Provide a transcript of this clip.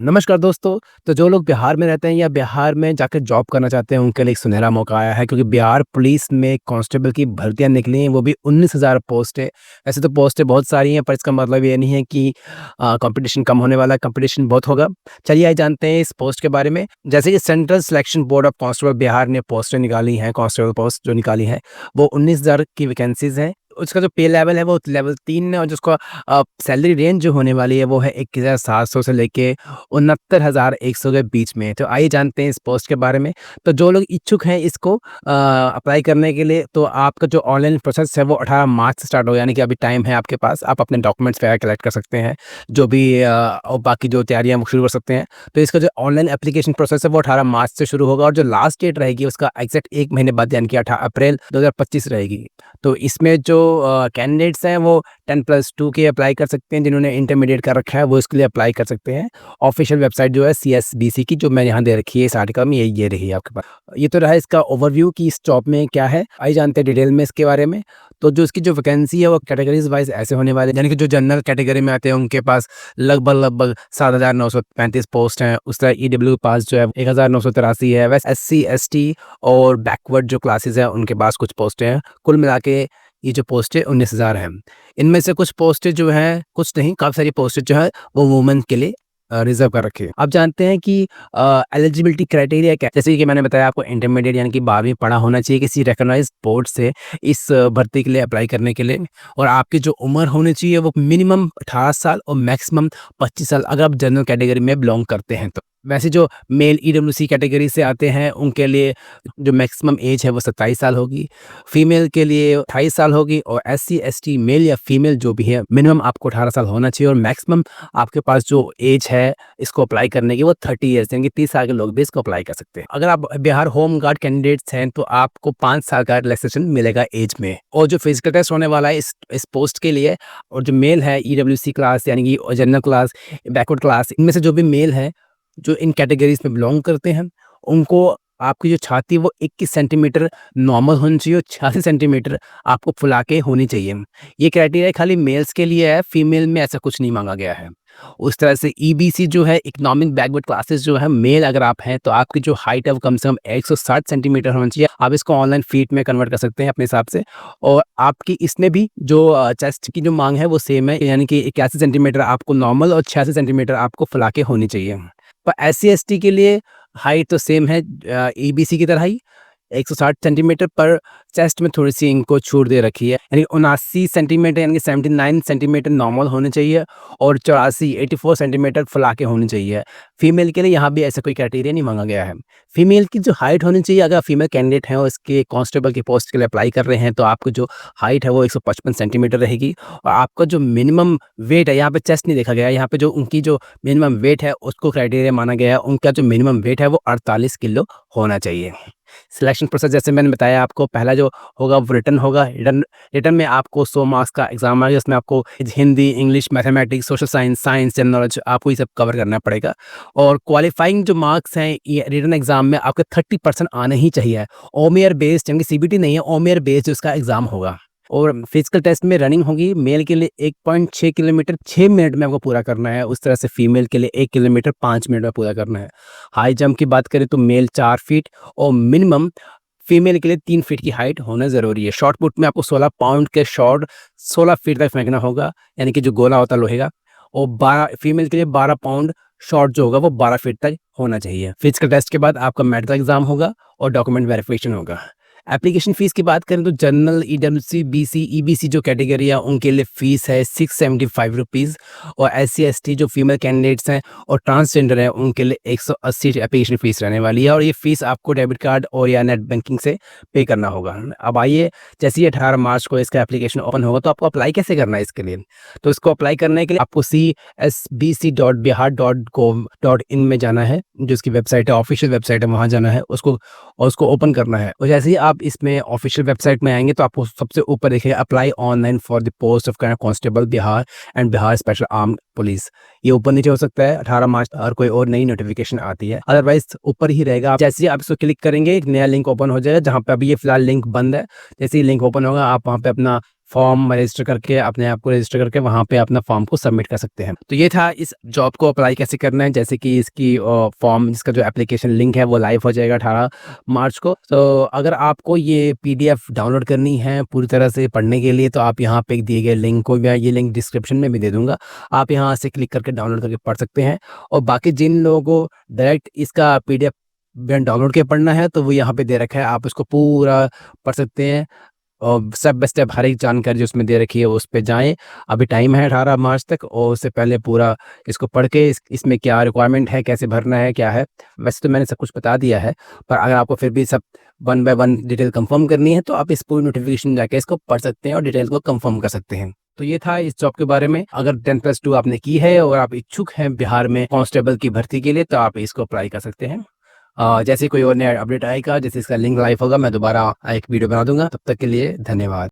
नमस्कार दोस्तों। तो जो लोग बिहार में रहते हैं या बिहार में जाकर जॉब करना चाहते हैं, उनके लिए एक सुनहरा मौका आया है क्योंकि बिहार पुलिस में कांस्टेबल की भर्तियां निकली हैं, वो भी 19,000 पोस्ट है। ऐसे तो पोस्टें बहुत सारी हैं, पर इसका मतलब ये नहीं है कि कंपटीशन कम होने वाला है, कंपटीशन बहुत होगा। चलिए आइए जानते हैं इस पोस्ट के बारे में। जैसे कि central selection board of constable Bihar ने पोस्टें निकाली हैं, कांस्टेबल पोस्ट जो निकाली हैं, वो 19,000 की वैकेंसीज़ हैं। उसका जो पे लेवल है वो लेवल 3 है और जिसका सैलरी रेंज जो होने वाली है वो है 21,700 से लेके 69,100 के बीच में। तो आइए जानते हैं इस पोस्ट के बारे में। तो जो लोग इच्छुक हैं इसको अप्लाई करने के लिए, तो आपका जो ऑनलाइन प्रोसेस है वो 18 मार्च से स्टार्ट होगा, यानी कि अभी टाइम है आपके पास। आप अपने डॉक्यूमेंट्स वगैरह कलेक्ट कर सकते हैं, जो भी और बाकी जो तैयारियाँ वो शुरू कर सकते हैं। तो इसका जो ऑनलाइन एप्लीकेशन प्रोसेस है वो 18 मार्च से शुरू होगा और जो लास्ट डेट रहेगी उसका एग्जैक्ट 1 महीने बाद यानी कि 18 अप्रैल 2025 रहेगी। तो इसमें जो कैंडिडेट्स हैं वो 10+2 के अप्लाई कर सकते हैं। जिन्होंने इंटरमीडिएट कर रखा है वो इसके लिए अप्लाई कर सकते हैं। ऑफिशियल वेबसाइट जो है सीएसबीसी की, जो मैं यहाँ दे रखी है इस आर्टिकल में, ये रही आपके पास। ये तो रहा इसका ओवरव्यू कि इस जॉब में क्या है। आइए जानते हैं डिटेल में इसके बारे में। तो जो इसकी जो वैकेंसी है वो कैटेगरीज वाइज ऐसे होने वाले, यानी कि जो जनरल कैटेगरी में आते हैं उनके पास लगभग 7,935 पोस्ट हैं। उस तरह ईडब्ल्यू पास जो है 1,983 है। वैसे एससी एसटी और बैकवर्ड जो क्लासेस हैं उनके पास कुछ पोस्टें हैं। कुल मिला के ये जो पोस्टें 19,000 हैं। इनमें से कुछ पोस्टें जो हैं, कुछ नहीं काफ़ी सारी पोस्टें जो है वो वुमेन के लिए रिजर्व कर रखी है। आप जानते हैं कि एलिजिबिलिटी क्राइटेरिया क्या है? जैसे कि मैंने बताया आपको, इंटरमीडिएट यानी कि 12वीं पढ़ा होना चाहिए किसी रिकॉग्नाइज्ड बोर्ड से इस भर्ती के लिए अप्लाई करने के लिए। और आपकी जो उम्र होनी चाहिए वो मिनिमम 18 साल और मैक्सिमम 25 साल, अगर आप जनरल कैटेगरी में बिलोंग करते हैं तो। वैसे जो मेल ईडब्ल्यूसी कैटेगरी से आते हैं उनके लिए जो मैक्सिमम एज है वो 27 साल होगी। फीमेल के लिए 28 साल होगी और एससी एसटी मेल या फीमेल जो भी है, मिनिमम आपको 18 साल होना चाहिए और मैक्सिमम आपके पास जो एज है इसको अप्लाई करने की वो 30 ईयर्स, यानी कि 30 साल के लोग भी इसको अप्लाई कर सकते हैं। अगर आप बिहार होम गार्ड कैंडिडेट्स हैं तो आपको 5 साल का रिलैक्सेशन मिलेगा एज में। और जो फिजिकल टेस्ट होने वाला है इस पोस्ट के लिए, और जो मेल है ईडब्ल्यूसी क्लास यानी कि जनरल क्लास, बैकवर्ड क्लास, इनमें से जो भी मेल है जो इन कैटेगरीज में बिलोंग करते हैं, उनको आपकी जो छाती वो 21 सेंटीमीटर नॉर्मल होनी चाहिए और 86 सेंटीमीटर आपको फुला के होनी चाहिए। ये क्राइटेरिया खाली मेल्स के लिए है, फीमेल में ऐसा कुछ नहीं मांगा गया है। उस तरह से ईबीसी जो है, इकोनॉमिक बैकवर्ड क्लासेस जो है, मेल अगर आप हैं तो आपकी जो हाइट है वो कम से कम 160 सेंटीमीटर होनी चाहिए। आप इसको ऑनलाइन फीट में कन्वर्ट कर सकते हैं अपने हिसाब से। और आपकी इसमें भी जो चेस्ट की जो मांग है वो सेम है, यानी कि 81 सेंटीमीटर आपको नॉर्मल और 86 सेंटीमीटर आपको फुला के होनी चाहिए। पर एससी-एसटी के लिए हाइट तो सेम है ईबीसी की तरह ही, 160 सेंटीमीटर, पर चेस्ट में थोड़ी-सी इनको छूट दे रखी है, यानी 79 सेंटीमीटर यानी कि 79 सेंटीमीटर नॉर्मल होने चाहिए और 84 सेंटीमीटर फुला के होनी चाहिए। फीमेल के लिए यहाँ भी ऐसा कोई क्राइटेरिया नहीं मांगा गया है। फीमेल की जो हाइट होनी चाहिए, अगर फीमेल कैंडिडेट हैं और इसके कांस्टेबल की पोस्ट के लिए अप्लाई कर रहे हैं, तो आपको जो हाइट है वो 155 सेंटीमीटर रहेगी और आपका जो मिनिमम वेट है, यहाँ पे चेस्ट नहीं देखा गया है, यहाँ पे जो उनकी जो मिनिमम वेट है उसको क्राइटेरिया माना गया है। उनका जो मिनिमम वेट है वो 48 किलो होना चाहिए। सिलेक्शन प्रोसेस जैसे मैंने बताया आपको, पहला जो होगा वो रिटन होगा। रिटन में आपको 100 मार्क्स का एग्जाम आएगा, जिसमें आपको Hindi, English, mathematics, social science, general knowledge, आपको ये सब कवर करना पड़ेगा। और क्वालिफाइंग जो मार्क्स हैं ये रिटन एग्जाम में आपके 30% आने ही चाहिए। ओमेयर बेस्ड, यानी कि सीबीटी नहीं है, ओमेयर बेस्ड उसका एग्जाम होगा। और फिजिकल टेस्ट में रनिंग होगी। मेल के लिए 1.6 किलोमीटर 6 मिनट में आपको पूरा करना है। उस तरह से फीमेल के लिए 1 किलोमीटर 5 मिनट में पूरा करना है। हाई जंप की बात करें तो मेल 4 फीट और मिनिमम फीमेल के लिए 3 फीट की हाइट होना ज़रूरी है। शॉर्ट पुट में आपको 16 पाउंड के शॉट 16 फीट तक फेंकना होगा, यानी कि जो गोला होता है लोहे का। और 12 फीमेल के लिए 12 पाउंड शॉट जो होगा वो 12 फीट तक होना चाहिए। फिजिकल टेस्ट के बाद आपका मेडिकल एग्जाम होगा और डॉक्यूमेंट वेरिफिकेशन होगा। एप्लीकेशन फ़ीस की बात करें तो जनरल, ईडब्ल्यूसी, बीसी, ईबीसी जो कैटेगरी है उनके लिए फ़ीस है 675 रुपीज़ और एससी, एसटी जो फीमेल कैंडिडेट्स हैं और ट्रांसजेंडर हैं उनके लिए 180 एप्लीकेशन फ़ीस रहने वाली है और ये फ़ीस आपको डेबिट कार्ड और या नेट बैंकिंग से पे करना होगा। अब आइए, जैसे ही 18 मार्च को इसका एप्लीकेशन ओपन होगा तो आपको अप्लाई कैसे करना है इसके लिए? तो इसको अप्लाई करने के लिए आपको csbc.bihar.gov.in में जाना है, जो इसकी वेबसाइट है, ऑफिशियल वेबसाइट है, वहाँ जाना है उसको और उसको ओपन करना है। और जैसे ही आप इसमें ऑफिशियल वेबसाइट में आएंगे तो आपको सबसे ऊपर दिखेगा apply online for the post of constable Bihar and Bihar special armed police. ये ऊपर नीचे हो सकता है 18 मार्च और कोई और नई नोटिफिकेशन आती है, अदरवाइज ऊपर ही रहेगा। जैसे ही आप इसको क्लिक करेंगे एक नया लिंक ओपन हो जाएगा, जहाँ पे अभी ये फिलहाल लिंक बंद है। जैसे ही लिंक ओपन होगा आप वहाँ पे अपना फॉर्म रजिस्टर करके अपने आप को रजिस्टर करके वहाँ पे अपना फॉर्म को सबमिट कर सकते हैं। तो ये था इस जॉब को अप्लाई कैसे करना है, जैसे कि इसकी फॉर्म, इसका जो एप्लीकेशन लिंक है वो लाइव हो जाएगा 18 मार्च को। तो अगर आपको ये पीडीएफ डाउनलोड करनी है पूरी तरह से पढ़ने के लिए, तो आप यहाँ पे दिए गए लिंक को, मैं ये लिंक डिस्क्रिप्शन में भी दे दूँगा, आप यहाँ से क्लिक करके डाउनलोड करके पढ़ सकते हैं। और बाकी जिन लोगों को डायरेक्ट इसका पीडीएफ डाउनलोड के पढ़ना है, तो वो यहाँ पे दे रखा है, आप इसको पूरा पढ़ सकते हैं और स्टेप बाय स्टेप हर एक जानकारी जो उसमें दे रखी है उस पे जाएँ। अभी टाइम है 18 मार्च तक, और उससे पहले पूरा इसको पढ़ के इसमें क्या रिक्वायरमेंट है, कैसे भरना है, क्या है। वैसे तो मैंने सब कुछ बता दिया है, पर अगर आपको फिर भी सब one by one detail confirm करनी है, तो आप इस पूरी नोटिफिकेशन जाके इसको पढ़ सकते हैं और डिटेल को कंफर्म कर सकते हैं। तो ये था इस जॉब के बारे में। अगर 10+2 आपने की है और आप इच्छुक हैं बिहार में कांस्टेबल की भर्ती के लिए, तो आप इसको अप्लाई कर सकते हैं। जैसे कोई और नया अपडेट आएगा, जैसे इसका लिंक लाइव होगा, मैं दोबारा एक वीडियो बना दूंगा। तब तक के लिए धन्यवाद।